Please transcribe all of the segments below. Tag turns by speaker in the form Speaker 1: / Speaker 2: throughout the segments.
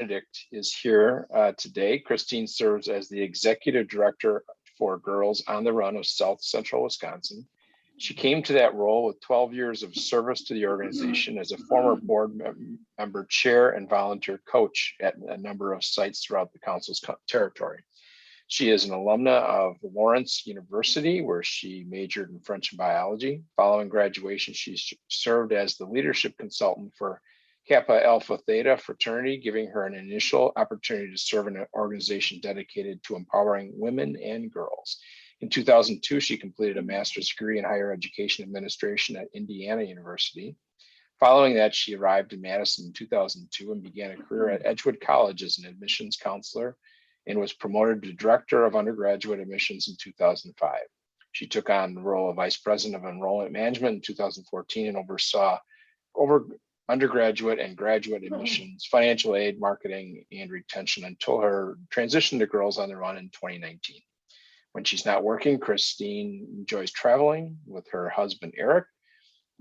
Speaker 1: Benedict is here today. Christine serves as the Executive Director for Girls on the Run of South Central Wisconsin. She came to that role with 12 years of service to the organization as a former board member, chair, and volunteer coach at a number of sites throughout the council's territory. She is an alumna of Lawrence University, where she majored in French and biology. Following graduation, she served as the leadership consultant for Kappa Alpha Theta fraternity, giving her an initial opportunity to serve in an organization dedicated to empowering women and girls. In 2002, she completed a master's degree in higher education administration at Indiana University. Following that, she arrived in Madison in 2002 and began a career at Edgewood College as an admissions counselor and was promoted to Director of Undergraduate Admissions in 2005. She took on the role of Vice President of Enrollment Management in 2014 and oversaw undergraduate and graduate admissions, financial aid, marketing, and retention until her transition to Girls on the Run in 2019. When she's not working, Christine enjoys traveling with her husband, Eric,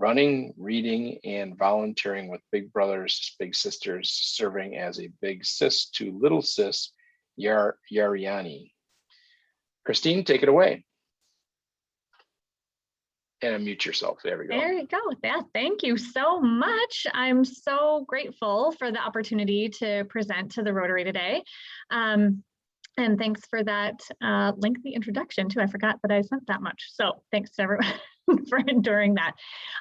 Speaker 1: running, reading, and volunteering with Big Brothers, Big Sisters, serving as a big sis to little sis, Yariani. Christine, take it away. And unmute yourself. There we go.
Speaker 2: There you go. Yeah, thank you so much. I'm so grateful for the opportunity to present to the Rotary today. And thanks for that lengthy introduction too. I forgot that I sent that much. So thanks to everyone for enduring that.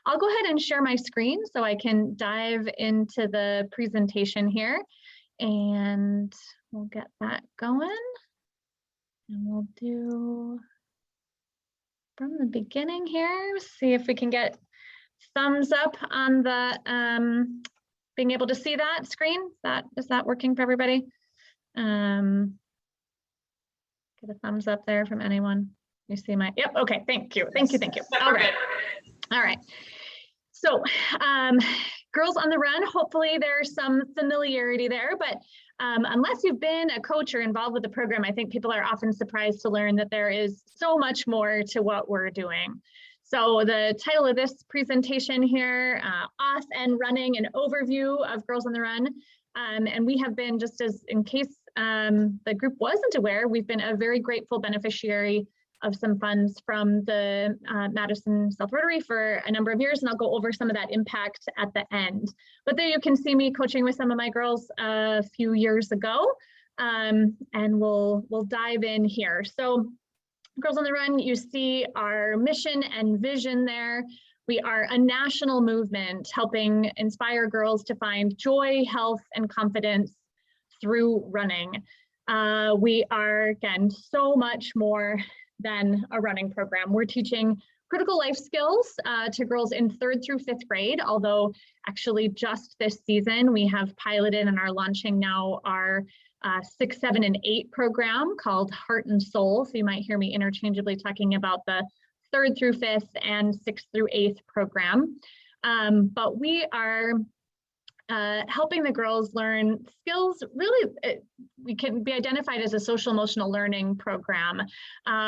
Speaker 2: I'll go ahead and share my screen so I can dive into the presentation here, and we'll get that going. And we'll do from the beginning here, see if we can get thumbs up on the being able to see that screen. Is that working for everybody? Get a thumbs up there from anyone. You see my, yep, okay, thank you. All right. All right. So Girls on the Run, hopefully there's some familiarity there, but unless you've been a coach or involved with the program, I think people are often surprised to learn that there is so much more to what we're doing. So the title of this presentation here, Us and Running, an overview of Girls on the Run. And we have been, just as in case the group wasn't aware, we've been a very grateful beneficiary of some funds from the Madison South Rotary for a number of years, and I'll go over some of that impact at the end. But there you can see me coaching with some of my girls a few years ago, and we'll dive in here. So Girls on the Run, you see our mission and vision there. We are a national movement helping inspire girls to find joy, health, and confidence through running. We are, again, so much more than a running program. We're teaching critical life skills to girls in 3rd through 5th grade, although actually just this season we have piloted and are launching now our 6, 7, and 8 program called Heart and Soul. So you might hear me interchangeably talking about the 3rd through 5th and 6th through 8th program. But we are helping the girls learn skills. Really, we can be identified as a social emotional learning program.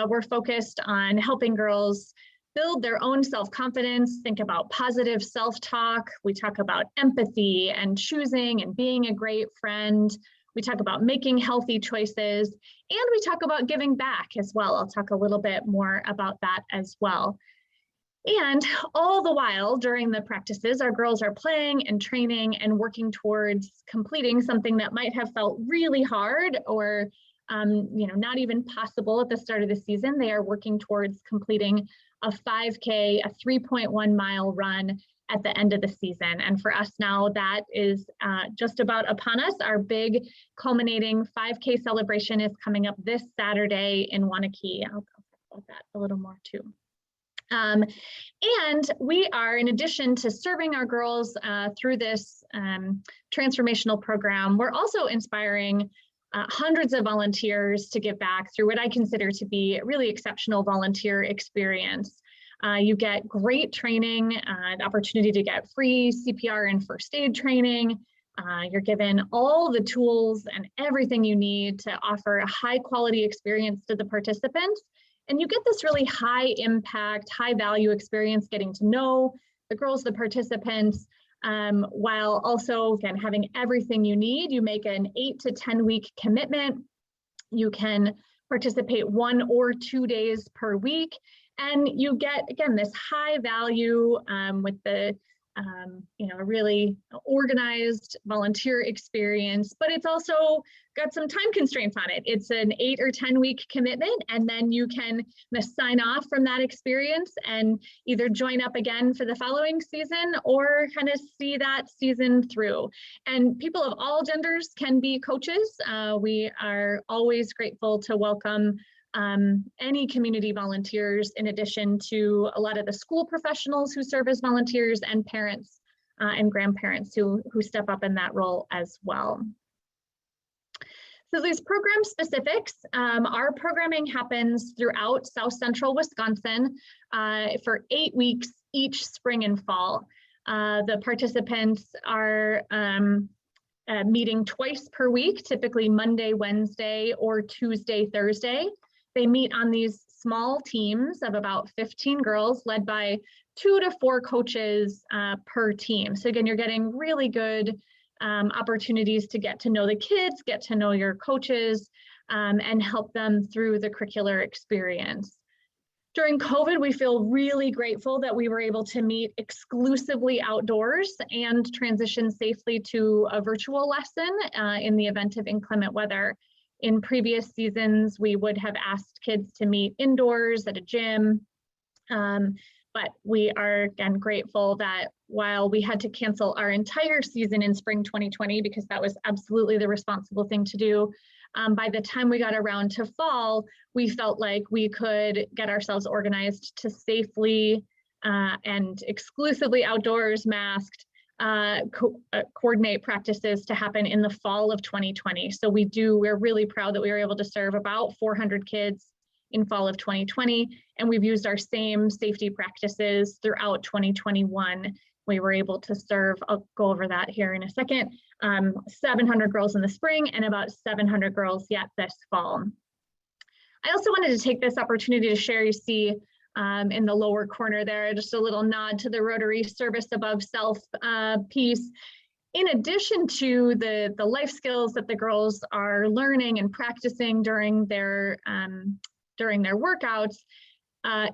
Speaker 2: We're focused on helping girls build their own self-confidence, think about positive self-talk. We talk about empathy and choosing and being a great friend. We talk about making healthy choices, and we talk about giving back as well. I'll talk a little bit more about that as well. And all the while during the practices, our girls are playing and training and working towards completing something that might have felt really hard or not even possible at the start of the season. They are working towards completing a 5K, a 3.1 mile run at the end of the season. And for us now, that is just about upon us. Our big culminating 5K celebration is coming up this Saturday in Waunakee. I'll talk about that a little more too. And we are, in addition to serving our girls through this transformational program, we're also inspiring hundreds of volunteers to give back through what I consider to be a really exceptional volunteer experience. You get great training, the opportunity to get free CPR and first aid training. You're given all the tools and everything you need to offer a high quality experience to the participants. And you get this really high impact, high value experience getting to know the girls, the participants, while also, again, having everything you need. You make an 8 to 10 week commitment. You can participate 1 or 2 days per week, and you get, again, this high value with the really organized volunteer experience, but it's also got some time constraints on it. It's an 8 or 10 week commitment, and then you can sign off from that experience and either join up again for the following season or kind of see that season through. And people of all genders can be coaches. We are always grateful to welcome any community volunteers, in addition to a lot of the school professionals who serve as volunteers, and parents and grandparents who step up in that role as well. So these program specifics, our programming happens throughout South Central Wisconsin for 8 weeks each spring and fall. The participants are meeting twice per week, typically Monday, Wednesday, or Tuesday, Thursday. They meet on these small teams of about 15 girls, led by 2 to 4 coaches per team. So again, you're getting really good opportunities to get to know the kids, get to know your coaches, and help them through the curricular experience. During COVID, we feel really grateful that we were able to meet exclusively outdoors and transition safely to a virtual lesson in the event of inclement weather. In previous seasons, we would have asked kids to meet indoors at a gym, but we are, again, grateful that while we had to cancel our entire season in spring 2020, because that was absolutely the responsible thing to do, by the time we got around to fall, we felt like we could get ourselves organized to safely and exclusively outdoors, masked, coordinate practices to happen in the fall of 2020. So we're really proud that we were able to serve about 400 kids in fall of 2020, and we've used our same safety practices throughout 2021. We were able to serve, I'll go over that here in a second, 700 girls in the spring and about 700 girls yet this fall. I also wanted to take this opportunity to share, you see in the lower corner there, just a little nod to the Rotary Service Above Self piece. In addition to the life skills that the girls are learning and practicing during their workouts,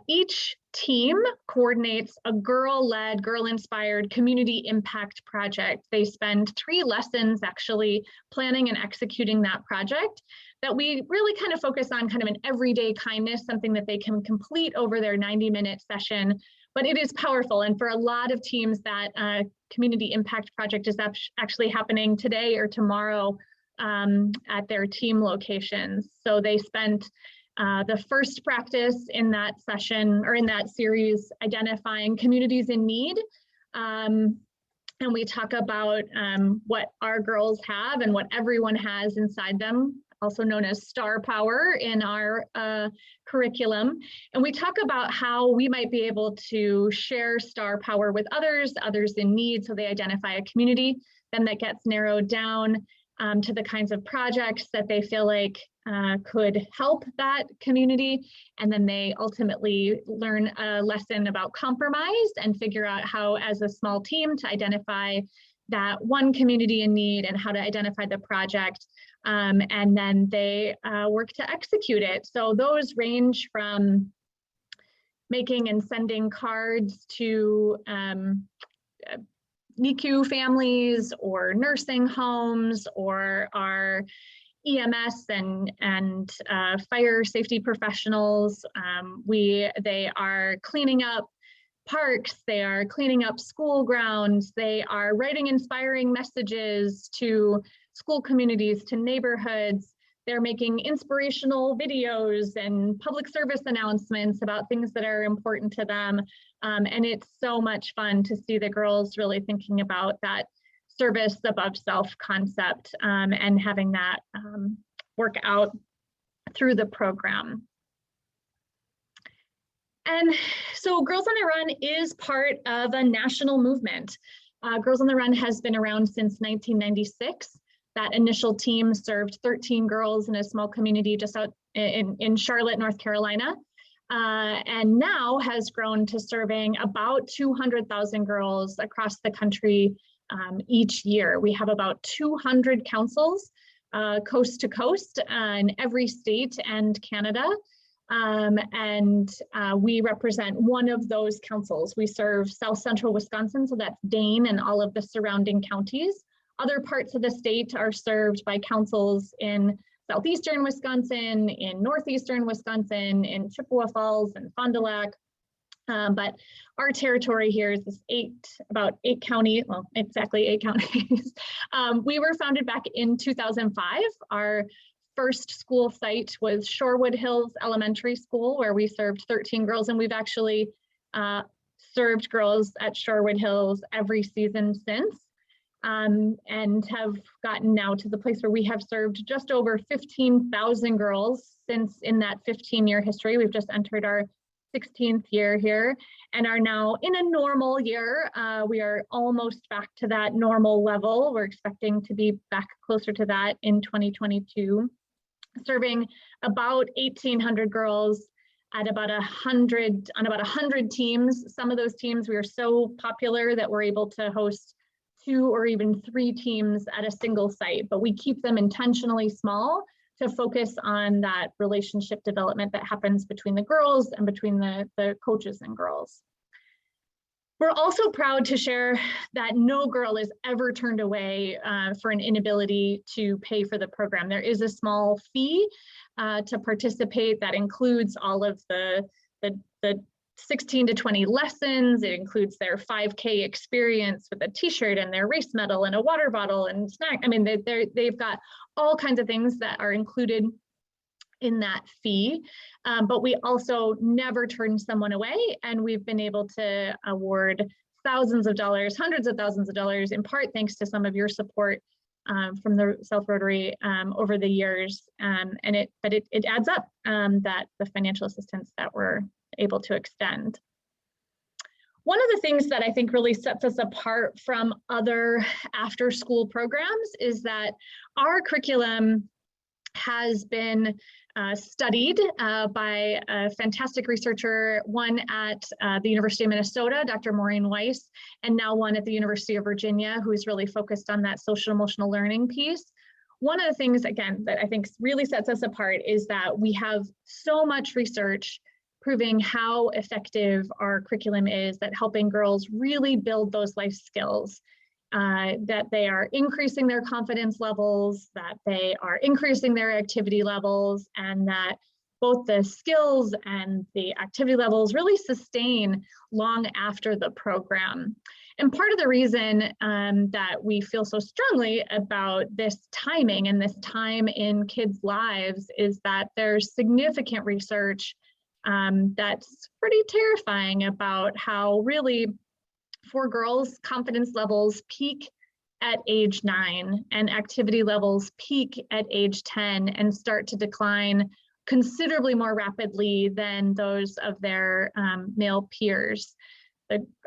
Speaker 2: each team coordinates a girl-led, girl-inspired community impact project. They spend 3 lessons actually planning and executing that project that we really kind of focus on kind of an everyday kindness, something that they can complete over their 90-minute session. But it is powerful, and for a lot of teams, that community impact project is actually happening today or tomorrow at their team locations. So they spent the first practice in that session, or in that series, identifying communities in need. And we talk about what our girls have and what everyone has inside them, also known as star power in our curriculum. And we talk about how we might be able to share star power with others in need, so they identify a community. Then that gets narrowed down to the kinds of projects that they feel like could help that community. And then they ultimately learn a lesson about compromise and figure out how, as a small team, to identify that one community in need and how to identify the project. And then they work to execute it. So those range from making and sending cards to NICU families or nursing homes, or our EMS and fire safety professionals. They are cleaning up parks, they are cleaning up school grounds, they are writing inspiring messages to school communities, to neighborhoods. They're making inspirational videos and public service announcements about things that are important to them. And it's so much fun to see the girls really thinking about that service above self concept and having that work out through the program. And so Girls on the Run is part of a national movement. Girls on the Run has been around since 1996. That initial team served 13 girls in a small community just out in Charlotte, North Carolina. and now has grown to serving about 200,000 girls across the country each year. We have about 200 councils coast to coast in every state and Canada. We represent one of those councils. We serve South Central Wisconsin, so that's Dane and all of the surrounding counties. Other parts of the state are served by councils in southeastern Wisconsin, in northeastern Wisconsin, in Chippewa Falls and Fond du Lac. But our territory here is this about eight counties, well, exactly 8 counties. We were founded back in 2005. Our first school site was Shorewood Hills Elementary School, where we served 13 girls, and we've actually served girls at Shorewood Hills every season since, and have gotten now to the place where we have served just over 15,000 girls since in that 15-year history. We've just entered our 16th year here and are now in a normal year. We are almost back to that normal level. We're expecting to be back closer to that in 2022, serving about 1,800 girls at about 100 teams. Some of those teams, we are so popular that we're able to host 2 or even 3 teams at a single site, but we keep them intentionally small to focus on that relationship development that happens between the girls and between the coaches and girls. We're also proud to share that no girl is ever turned away for an inability to pay for the program. There is a small fee to participate that includes all of the 16 to 20 lessons. It includes their 5K experience with a t-shirt and their race medal and a water bottle and snack. I mean, they've got all kinds of things that are included in that fee, but we also never turn someone away, and we've been able to award thousands of dollars, hundreds of thousands of dollars, in part thanks to some of your support from the South Rotary over the years, but it adds up, that the financial assistance that we're able to extend. One of the things that I think really sets us apart from other after-school programs is that our curriculum has been studied by a fantastic researcher, one at the University of Minnesota, Dr. Maureen Weiss, and now one at the University of Virginia, who is really focused on that social emotional learning piece. One of the things, again, that I think really sets us apart is that we have so much research proving how effective our curriculum is at helping girls really build those life skills, that they are increasing their confidence levels, that they are increasing their activity levels, and that both the skills and the activity levels really sustain long after the program. And part of the reason that we feel so strongly about this timing and this time in kids' lives is that there's significant research that's pretty terrifying about how really for girls, confidence levels peak at age 9 and activity levels peak at age 10 and start to decline considerably more rapidly than those of their male peers.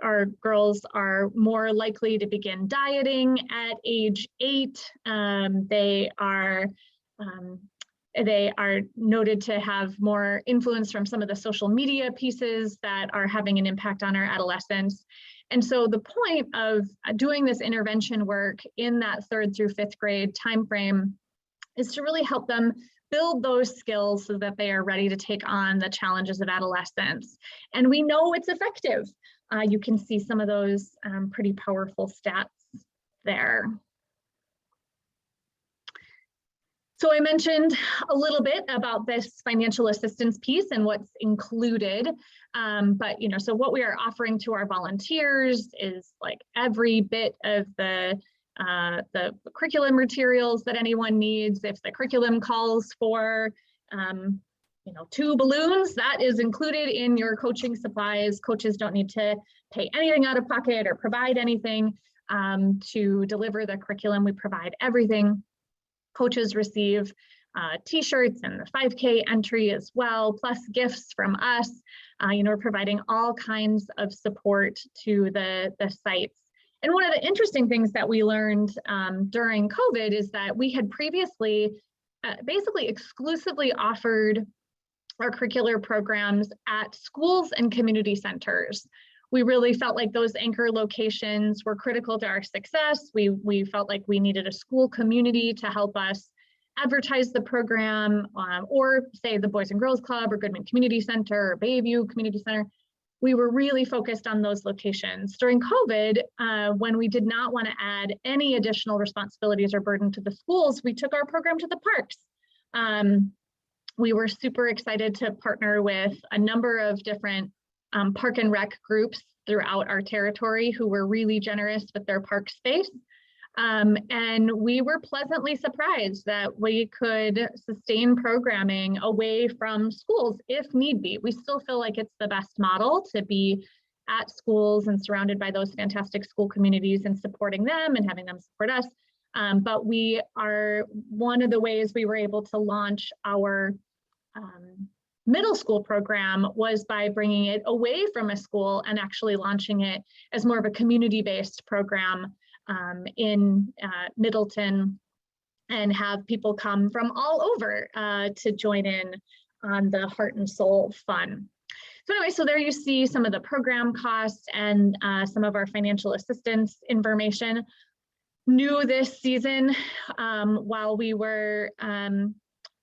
Speaker 2: Our girls are more likely to begin dieting at age 8. They are noted to have more influence from some of the social media pieces that are having an impact on our adolescents. And so the point of doing this intervention work in that 3rd through 5th grade timeframe is to really help them build those skills so that they are ready to take on the challenges of adolescence. And we know it's effective. You can see some of those pretty powerful stats there. So I mentioned a little bit about this financial assistance piece and what's included, but so what we are offering to our volunteers is like every bit of the curriculum materials that anyone needs. If the curriculum calls for 2 balloons, that is included in your coaching supplies. Coaches don't need to pay anything out of pocket or provide anything to deliver the curriculum. We provide everything. Coaches receive t-shirts and the 5K entry as well, plus gifts from us. We're providing all kinds of support to the sites. And one of the interesting things that we learned during COVID is that we had previously basically exclusively offered our curricular programs at schools and community centers. We really felt like those anchor locations were critical to our success. We felt like we needed a school community to help us advertise the program, or say the Boys and Girls Club or Goodman Community Center or Bayview Community Center. We were really focused on those locations. During COVID, when we did not want to add any additional responsibilities or burden to the schools, we took our program to the parks. We were super excited to partner with a number of different park and rec groups throughout our territory who were really generous with their park space. And we were pleasantly surprised that we could sustain programming away from schools if need be. We still feel like it's the best model to be at schools and surrounded by those fantastic school communities and supporting them and having them support us. But one of the ways we were able to launch our middle school program was by bringing it away from a school and actually launching it as more of a community-based program in Middleton, and have people come from all over to join in on the Heart and Soul Fun. So anyway, so there you see some of the program costs and some of our financial assistance information. New this season, while we were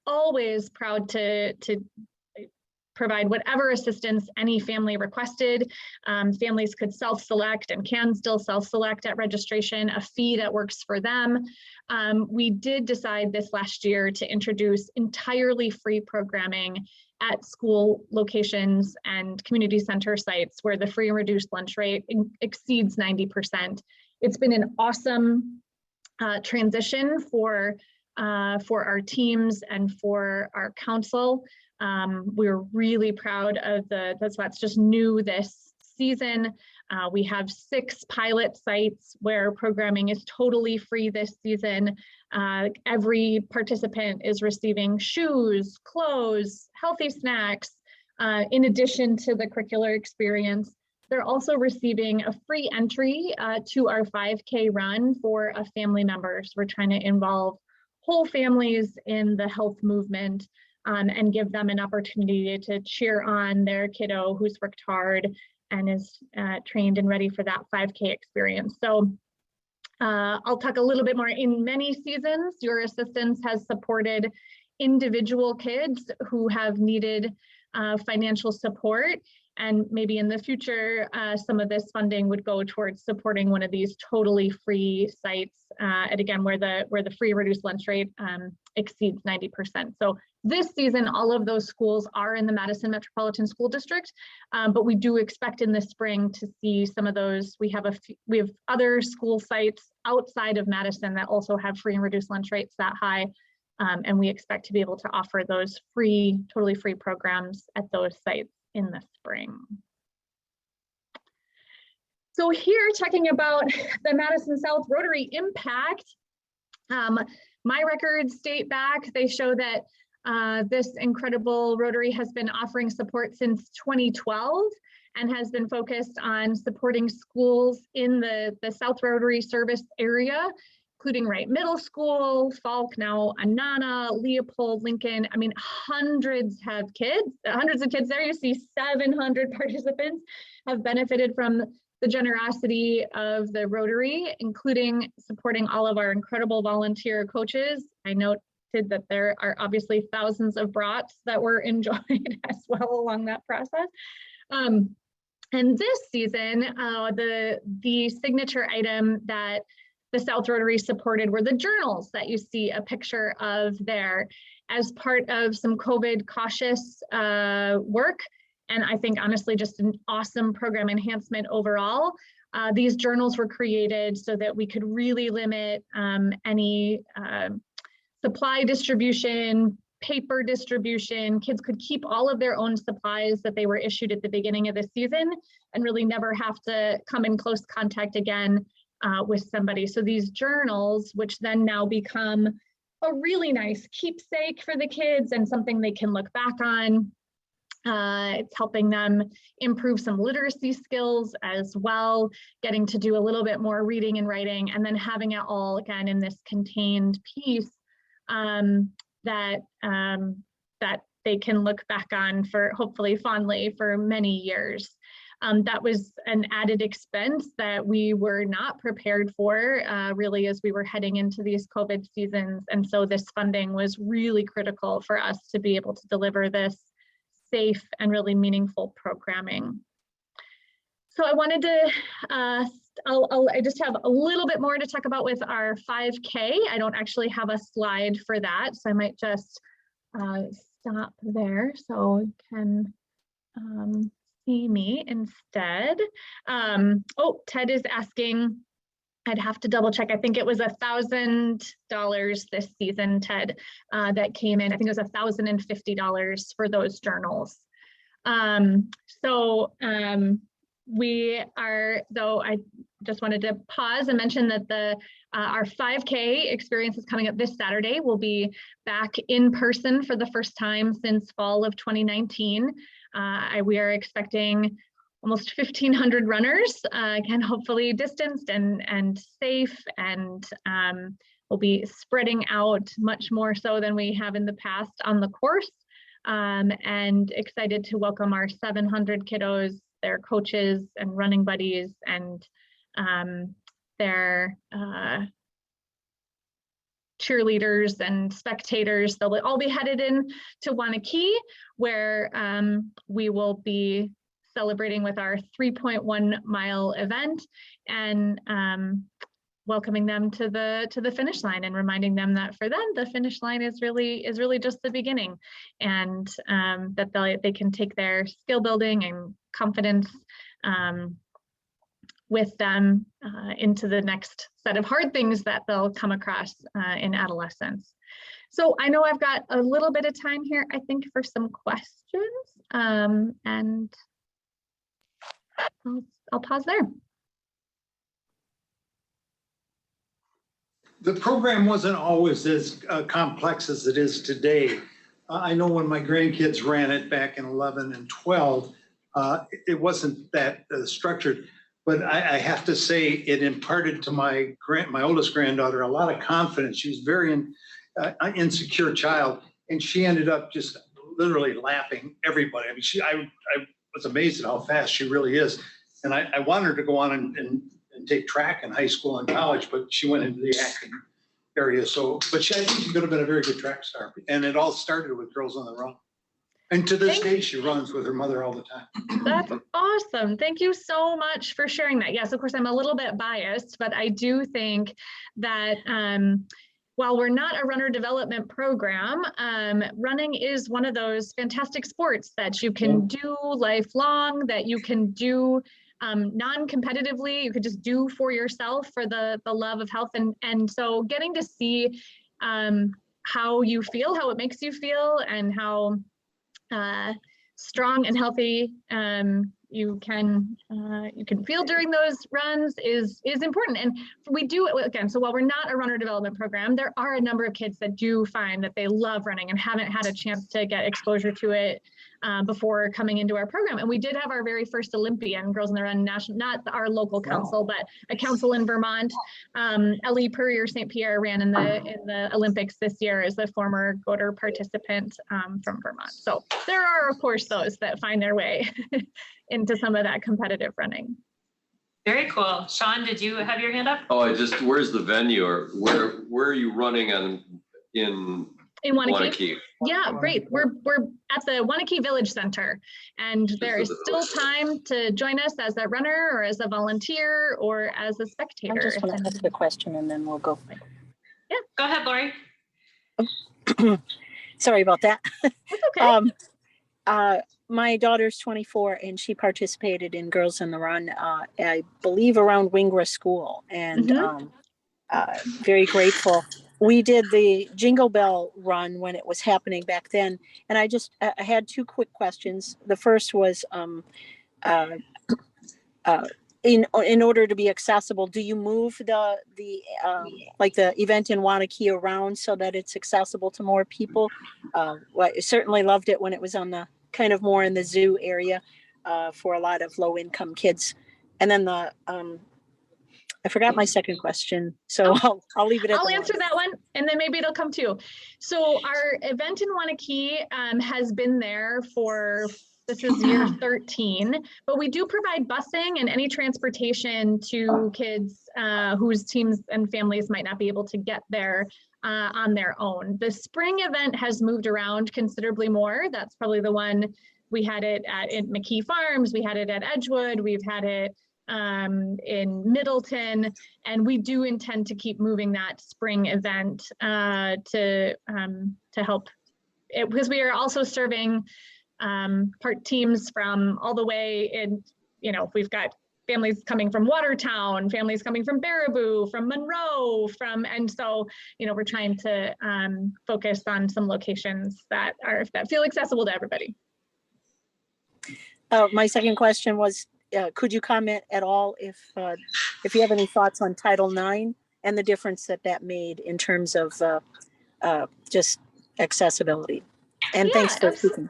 Speaker 2: always proud to provide whatever assistance any family requested. Families could self-select and can still self-select at registration a fee that works for them. We did decide this last year to introduce entirely free programming at school locations and community center sites where the free and reduced lunch rate exceeds 90%. It's been an awesome transition for our teams and for our council. We're really proud of that's just new this season. We have 6 pilot sites where programming is totally free this season. Every participant is receiving shoes, clothes, healthy snacks, in addition to the curricular experience. They're also receiving a free entry to our 5K run for a family member. So we're trying to involve whole families in the health movement. And give them an opportunity to cheer on their kiddo who's worked hard and is trained and ready for that 5K experience. So I'll talk a little bit more. In many seasons, your assistance has supported individual kids who have needed financial support. And maybe in the future, some of this funding would go towards supporting one of these totally free sites, and again, where the free reduced lunch rate exceeds 90%. So this season, all of those schools are in the Madison Metropolitan School District, but we do expect in the spring to see some of those. We have other school sites outside of Madison that also have free and reduced lunch rates that high, and we expect to be able to offer those totally free programs at those sites in the spring. So here, talking about the Madison South Rotary impact, my records date back. They show that this incredible Rotary has been offering support since 2012 and has been focused on supporting schools in the South Rotary service area, including Wright Middle School, Falk, now Anana, Leopold, Lincoln. I mean, hundreds of kids there. You see 700 participants have benefited from the generosity of the Rotary, including supporting all of our incredible volunteer coaches. I noted that there are obviously thousands of brats that were enjoyed as well along that process. And this season, the signature item that the South Rotary supported were the journals that you see a picture of there as part of some COVID cautious work. And I think honestly, just an awesome program enhancement overall. These journals were created so that we could really limit any supply distribution, paper distribution. Kids could keep all of their own supplies that they were issued at the beginning of the season and really never have to come in close contact again with somebody. So these journals, which then now become a really nice keepsake for the kids and something they can look back on. It's helping them improve some literacy skills as well, getting to do a little bit more reading and writing, and then having it all again in this contained piece that they can look back on for hopefully fondly for many years. That was an added expense that we were not prepared for really as we were heading into these COVID seasons. And so this funding was really critical for us to be able to deliver this safe and really meaningful programming. So I wanted to, I just have a little bit more to talk about with our 5K. I don't actually have a slide for that, so I might just stop there so you can see me instead. Oh, Ted is asking, I'd have to double check. I think it was $1,000 this season, Ted, that came in. I think it was $1,050 for those journals. We are, though, I just wanted to pause and mention that our 5K experience is coming up this Saturday. We'll be back in person for the first time since fall of 2019. We are expecting almost 1,500 runners, again, hopefully distanced and safe, and we'll be spreading out much more so than we have in the past on the course, and excited to welcome our 700 kiddos, their coaches and running buddies, and their cheerleaders and spectators. They'll all be headed in to Wanakee, where we will be celebrating with our 3.1 mile event, and welcoming them to the finish line, and reminding them that for them the finish line is really just the beginning, and that they can take their skill building and confidence with them into the next set of hard things that they'll come across in adolescence. So I know I've got a little bit of time here, I think, for some questions, and I'll pause there.
Speaker 3: The program wasn't always as complex as it is today. I know when my grandkids ran it back in 11 and 12, it wasn't that structured, but I have to say it imparted to my oldest granddaughter a lot of confidence. She was very insecure child, and she ended up just literally lapping everybody. I mean, I was amazed at how fast she really is. And I wanted her to go on and take track in high school and college, but she went into the acting area. So, but I think she could have been a very good track star. And it all started with Girls on the Run. And to this day, she runs with her mother all the time.
Speaker 2: That's awesome. Thank you so much for sharing that. Yes, of course, I'm a little bit biased, but I do think that while we're not a runner development program, running is one of those fantastic sports that you can do lifelong, that you can do non-competitively, you could just do for yourself for the love of health. And so getting to see how you feel, how it makes you feel, and how strong and healthy you can feel during those runs is important. And we do it again. So while we're not a runner development program, there are a number of kids that do find that they love running and haven't had a chance to get exposure to it before coming into our program. And we did have our very first Olympian, Girls on the Run national, not our local council, but a council in Vermont. Ellie Purrier St. Pierre ran in the Olympics this year as a former GOTR participant from Vermont. So there are, of course, those that find their way into some of that competitive running.
Speaker 4: Very cool. Sean, did you have your hand up?
Speaker 5: Oh, where's the venue, or where are you running in Wanakee?
Speaker 2: Yeah, great. We're at the Wanakee Village Center, and there is still time to join us as a runner or as a volunteer or as a spectator.
Speaker 6: I just want to ask a question and then we'll go.
Speaker 4: Yeah, go ahead, Lori.
Speaker 6: Sorry about that.
Speaker 2: That's okay.
Speaker 6: My daughter's 24 and she participated in Girls on the Run, I believe around Wingra School, and very grateful. We did the Jingle Bell Run when it was happening back then. And I had two quick questions. The first was, in order to be accessible, do you move the event in Wanakee around so that it's accessible to more people? Well, I certainly loved it when it was on the kind of more in the zoo area for a lot of low income kids. And then I forgot my second question, so I'll leave it at
Speaker 2: I'll answer that one. and then maybe it'll come to you. So our event in Wanakee has been there for, this is year 13, but we do provide busing and any transportation to kids whose teams and families might not be able to get there on their own. The spring event has moved around considerably more. That's probably the one. We had it at McKee Farms, we had it at Edgewood, we've had it in Middleton, and we do intend to keep moving that spring event to help it, because we are also serving part teams from all the way in, you know, we've got families coming from Watertown, families coming from Baraboo, from Monroe, and so, you know, we're trying to focus on some locations that feel accessible to everybody.
Speaker 6: My second question was, could you comment at all if you have any thoughts on Title IX and the difference that made in terms of just accessibility? And thanks for speaking.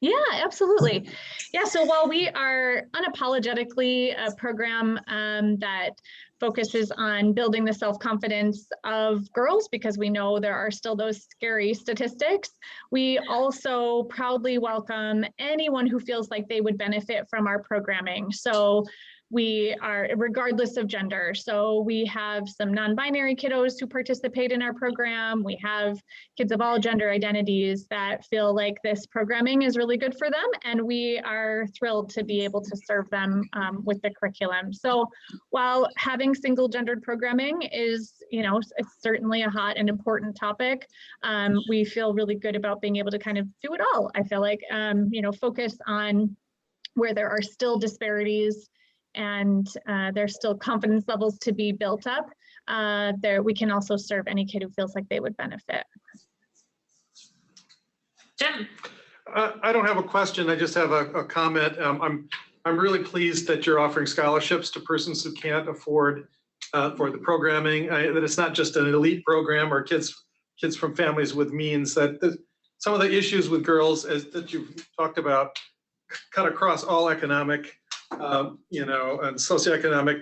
Speaker 2: Yeah, absolutely. Yeah, so while we are unapologetically a program that focuses on building the self-confidence of girls, because we know there are still those scary statistics, we also proudly welcome anyone who feels like they would benefit from our programming. So we are, regardless of gender. So we have some non-binary kiddos who participate in our program. We have kids of all gender identities that feel like this programming is really good for them. And we are thrilled to be able to serve them with the curriculum. So while having single gendered programming is, you know, it's certainly a hot and important topic, we feel really good about being able to kind of do it all. I feel like, you know, focus on where there are still disparities and there's still confidence levels to be built up. There, we can also serve any kid who feels like they would benefit.
Speaker 4: Jim.
Speaker 3: I don't have a question. I just have a comment. I'm really pleased that you're offering scholarships to persons who can't afford for the programming. That it's not just an elite program or kids from families with means. That some of the issues with girls, that you've talked about, cut across all economic, you know, and socioeconomic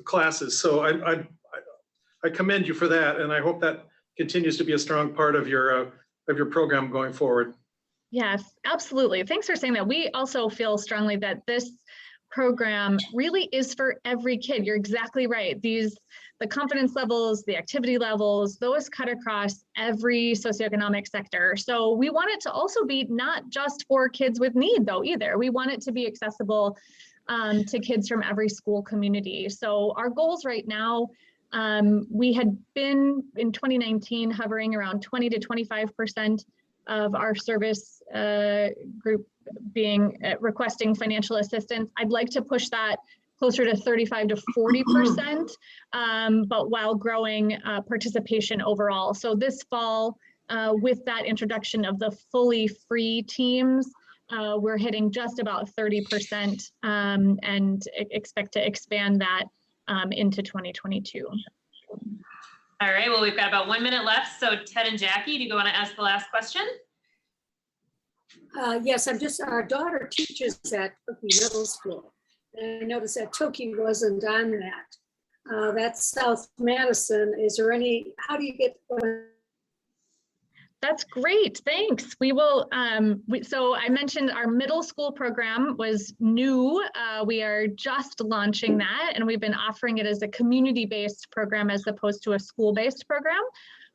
Speaker 3: classes. So I commend you for that, and I hope that continues to be a strong part of your program going forward.
Speaker 2: Yes, absolutely. Thanks for saying that. We also feel strongly that this program really is for every kid. You're exactly right. The confidence levels, the activity levels, those cut across every socioeconomic sector. So we want it to also be not just for kids with need though either. We want it to be accessible to kids from every school community. So our goals right now, we had been in 2019 hovering around 20 to 25% of our service group being requesting financial assistance. I'd like to push that closer to 35 to 40%, but while growing participation overall. So this fall, with that introduction of the fully free teams, we're hitting just about 30% and expect to expand that into 2022.
Speaker 4: All right, well, we've got about 1 minute left. So Ted and Jackie, do you want to ask the last question?
Speaker 7: Yes, our daughter teaches at Tookie Middle School. And I noticed that Tookie wasn't on that. That's South Madison. Is there how do you get?
Speaker 2: That's great, thanks. We will, so I mentioned our middle school program was new. We are just launching that, and we've been offering it as a community-based program as opposed to a school-based program.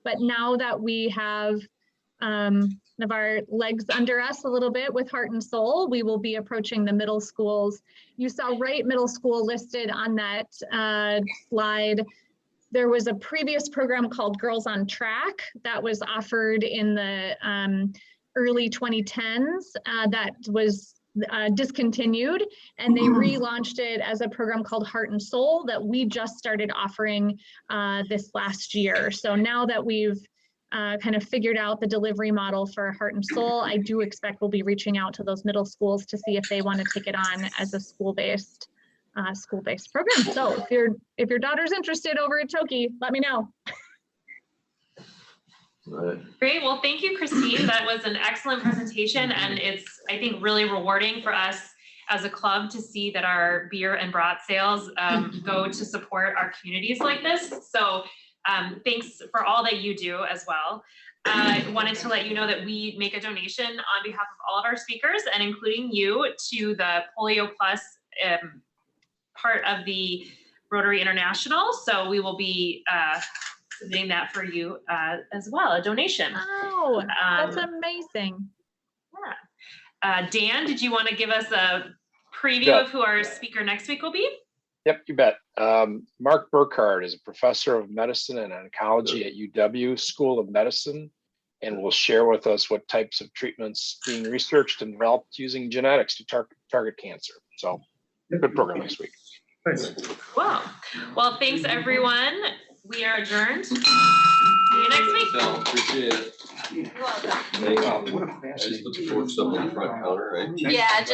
Speaker 2: But now that we have of our legs under us a little bit with Heart and Soul, we will be approaching the middle schools. You saw Wright Middle School listed on that slide. There was a previous program called Girls on Track that was offered in the early 2010s that was discontinued, and they relaunched it as a program called Heart and Soul that we just started offering this last year. So now that we've kind of figured out the delivery model for Heart and Soul, I do expect we'll be reaching out to those middle schools to see if they want to take it on as a school-based program. So if your daughter's interested over at Tookie, let me know.
Speaker 5: Right.
Speaker 4: Great, well, thank you, Christine. That was an excellent presentation, and it's, I think, really rewarding for us as a club to see that our beer and brat sales go to support our communities like this. So Thanks for all that you do as well. I wanted to let you know that we make a donation on behalf of all of our speakers and including you to the Polio Plus part of the Rotary International. So we will be submitting that for you as well, a donation.
Speaker 2: Oh, that's amazing.
Speaker 4: Yeah. Dan, did you want to give us a preview of who our speaker next week will be?
Speaker 1: Yep, you bet. Mark Burkhardt is a professor of medicine and oncology at UW School of Medicine, and will share with us what types of treatments being researched and developed using genetics to target cancer. So, good program next week.
Speaker 3: Thanks.
Speaker 4: Wow. Well, thanks everyone. We are adjourned. See you next week.
Speaker 5: So, appreciate it.
Speaker 4: You're welcome.
Speaker 5: Thank you. I just put the forks up on the front counter, right?
Speaker 4: Yeah,